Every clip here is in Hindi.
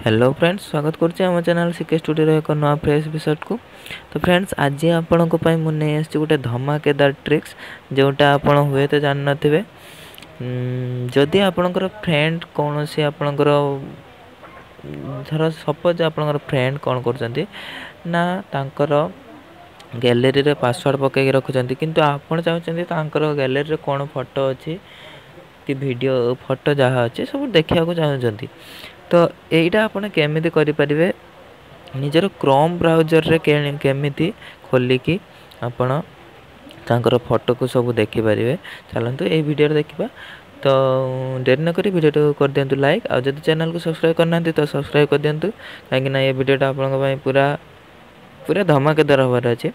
हेलो फ्रेंड्स, स्वागत करुच्चे आम चैनल सिके स्टूडियो एक नया फ्रेश एपिसोड को। तो फ्रेंड्स, आज आपण मुझे गोटे धमाकेदार ट्रिक्स जोटा आपण हुए तो जान नथिबे। जदि आपणकर फ्रेंड कौन सी आपणकर धर सपोज आपणकर फ्रेंड कौन करछंती ना तांकर गैलरी रे पासवर्ड पकई रखुचंती, किंतु आपण चाहउचंती तांकर गैलरी रे कौन फोटो अछि कि वीडियो फोटो जहाँ अच्छे सब देखा चाहते। तो यहीटा आपड़ केमी करें निजर क्रोम ब्राउजर रे केमी खोलिकी आपण तांकर फोटो को सब देखिपारे। चलतु ये वीडियो देखा। तो डेरी नक वीडियो कर दिंतु लाइक, और जब चैनल को सब्सक्राइब करना तो सब्सक्राइब कर दिंतु, कहीं ये वीडियोटा आप पूरा पूरा धमाकेदार हबार अच्छे।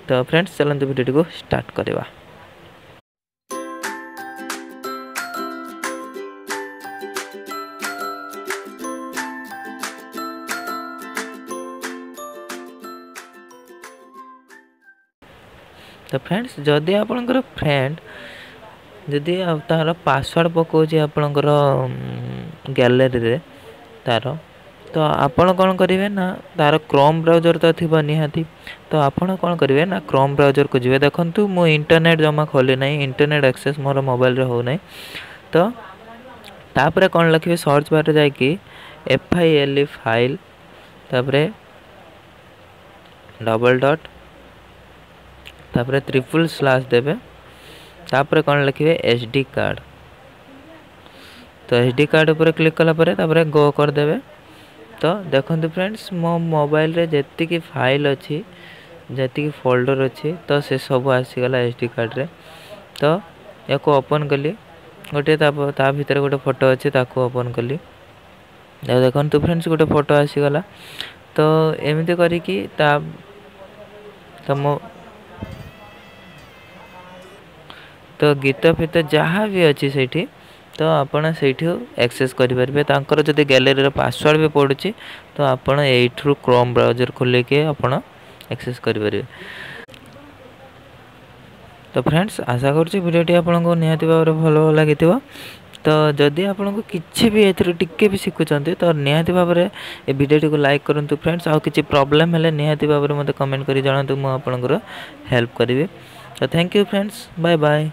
तो फ्रेंड्स, चलते वीडियो को स्टार्ट करवा। तो फ्रेंड्स, जदि आपणकर फ्रेंड जदि तार पासवर्ड पकाउछि आपणकर गैलरी रे तार, तो आपण कौन करेंगे ना तार क्रोम ब्राउजर तो थी निहाती। तो आपण कौन करेंगे ना क्रोम ब्राउजर को जी देखु मु इंटरनेट जमा खोली ना, इंटरनेट एक्सेस मोर मोबाइल रे हो ना। तो तापर कौन लिखे सर्च बार जाकि FILE फाइल तापर डबल डॉट तापर ट्रिपल / देवे। तापर कौन लिखे SD कार्ड। तो SD कार्ड ऊपर क्लिक कला तापर गो कर देवे। तो देखंतु फ्रेंड्स, मो मोबाइल रे जेतिकी फाइल अच्छी जेतिकी फोल्डर अच्छी तो से सब आसीगला SD कार्ड रे। तो या को ओपन कली गोटे ता भीतर गोटे फोटो अच्छी ताको ओपन कली। देखंतु फ्रेंड्स, गोटे फोटो आसीगला। तो एमती करिकी ता तो गीत फित जहाँ भी अच्छी से तो आपण से एक्सेस करेंगे। तांकर जदि गैलरी रे पासवर्ड भी पड़ुछि तो आपण एठू क्रोम ब्राउजर खोल के आपण एक्सेस करेंगे। तो फ्रेंड्स, आशा करुच्ची वीडियोटी आपको निहाती भाव भल लगी। तो जदि आपको किसी भी टिके भी शिखुंत तो निहाती भाव में ये वीडियो को लाइक करूँ फ्रेंड्स। आउ किसी प्रॉब्लम है निहाती भाव में मत कमेंट कर जनातु, मुझे आपंकर हेल्प करी। तो thank you friends, bye bye.